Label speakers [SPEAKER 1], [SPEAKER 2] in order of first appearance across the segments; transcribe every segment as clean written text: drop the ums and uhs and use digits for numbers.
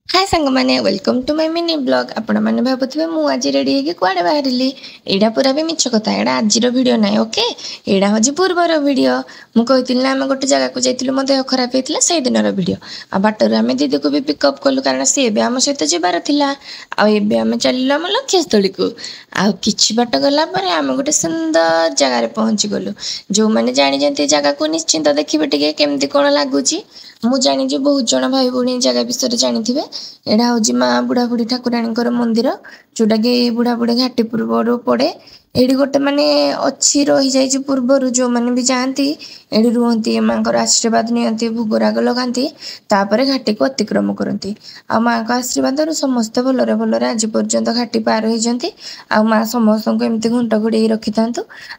[SPEAKER 1] हाय सांग मैंने welcome to my mini blog आपण मैंने भावुवे मु आज रेडी होगी कुआडे बाहर एटा पूरा भी मिछ कथा एटा आज वीडियो ना ओके एटा हूँ पूर्वर वीडियो मुझे आम गोटे जगह को जाइलु मो देह खराब होता से दिन वीडियो आ बाटर आम दीदी को भी पिकअप कलु कारण सी भी आम सहित जबार आम चलू आम लक्ष्यस्थली को आ कि बाट गलापर आम गोटे सुंदर जगार पहुँची गलु जो मैंने जानी जगह को निश्चिंत देखिए टे केमती कौन लगुच मु जानी बहुत जन भाई भौणी जगह विषय जानी एटा हूँ माँ बुढ़ा बुढ़ी ठाकुराणी मंदिर जोटा कि बुढ़ा बुढ़ी घाटी पूर्व पड़े ये गोटे माने अच्छी रही जाइए पूर्वर जो मैंने भी जाती ये रुहति माँ आशीर्वाद नियंती भोगराग लगाती तापर घाटी को अतिक्रम करती आ माँ का आशीर्वाद समस्ते भलरे भलरे आज पर्यंत घाटी पार होती आ माँ समस्त को एमती घंटा घोड़े रखी था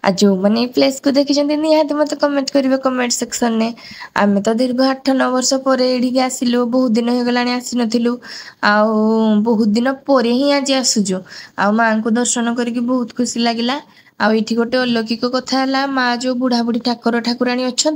[SPEAKER 1] आ जो मैंने प्लेस को देखी निहाती मत कमेंट करेंगे कमेंट सेक्शन में आम तो दीर्घ 8-9 वर्ष पर ये आसिलु बहुत दिन हो गला आसी नथिलु आ बहुत दिन पर ही आज आसुचु आ माँ को दर्शन करके बहुत खुशी लगे आठी गोटे अलौकिक कथा है माँ जो बुढ़ा बुढ़ी ठाकुर ठाकुराणी अच्छा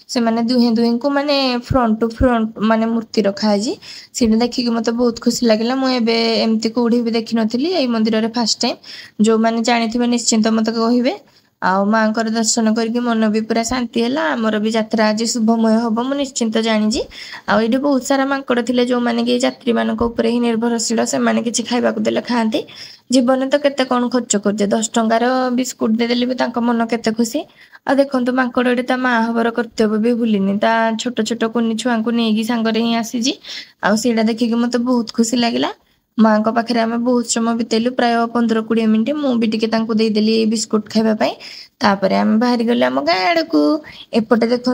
[SPEAKER 1] से मैंने दुहे दुहे को माने फ्रंट टू फ्रंट माने मूर्ति रखाई सीटा देखिक मत बहुत खुशी लगे मुझे एमती कौड़ी भी देखी नी यही मंदिर में फास्ट टाइम जो मैंने जानी निश्चिंत मत कहे आ माँ को दर्शन करके मन भी पूरा शांति है आमर भी यात्रा आज शुभमय हम मुझे निश्चिंत जानी आठी बहुत सारा मांकड़ थे जो मैंने कि यात्री मान ही निर्भरशील से किसी खावा देले खाती जीवन तो केते कौन खर्च कर 10 टंकार बिस्कुट देदेले भी मन केते खुशी आ देखो मांकड़ ता माँ हबर कर्तव्य भी भूलिनी ता छोट छोट कुनी छुआ को नहीं सांगे ही आसी आईटा देखिक मत बहुत खुशी लगे माँ को पाखे आम बहुत समय बितेलु प्राय 15-20 मिनट मुझे देदेली बिस्कुट खावाई तापर आम बाहरी गले आम गाँ आड़ को एपटे देखो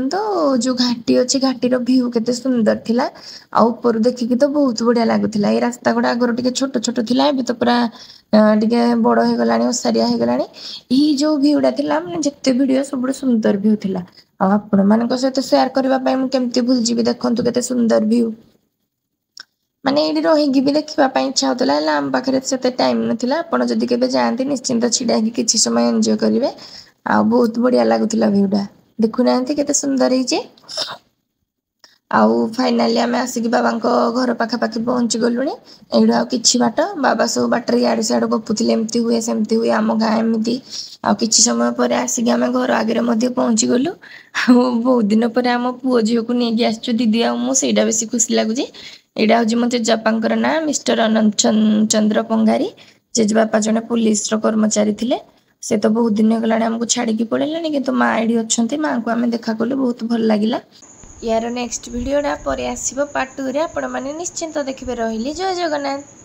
[SPEAKER 1] जो घाटी अच्छी घाटीर भ्यू केते सुंदर थिला आ ऊपर देखिकी तो बहुत बढ़िया लगुला ये रास्ता गुड़ा आगर टे छोट छोट थिला एबे तो पूरा टे बड़ हो गला ओसारिया हो गला ये जो भ्यूटा थिला माने जिते वीडियो सब सुंदर भ्यू थिला आपण मान सहित शेयर करने केमती भूल जी देखु केते सुंदर भ्यू माने ये रही भी देखापी इच्छा होता है आम पाखे से टाइम नाला आपड़ जदि के जाती निश्चिंत छिड़ा किसी समय एंजॉय करेंगे आ बहुत बढ़िया लगुला भ्यूटा देखुना केते सुंदर है आउ फाइनाली आम आसिक बाबा घर पाखापाखि पहुँची गलुणी एडू आ कि बाट बाबा सब बाटर इे सियाड़ गपुले एमती हुए सेमती हुए आम गाँ एमती आ कि समय पर आसिक आम घर आगे पहुँची गलु आ बहुत दिन पर आम पुओ झील को नहीं आसचु दीदी आईटा बेस खुशी लगुच यहाँ हूँ मो जेजेबापा ना मिस्टर अनंत चंद्र पंगारी जेजेबापा जड़े पुलिस कर्मचारी थे से तो बहुत दिन होगा आमको छाड़ी पड़े कि माँ ये अच्छा माँ को आम देखा कलु बहुत भल लगे यार नेक्स्ट वीडियोटा पर आसो पार्ट 2 रे आपण मैंने निश्चिंत देखिए रही जय जगन्नाथ।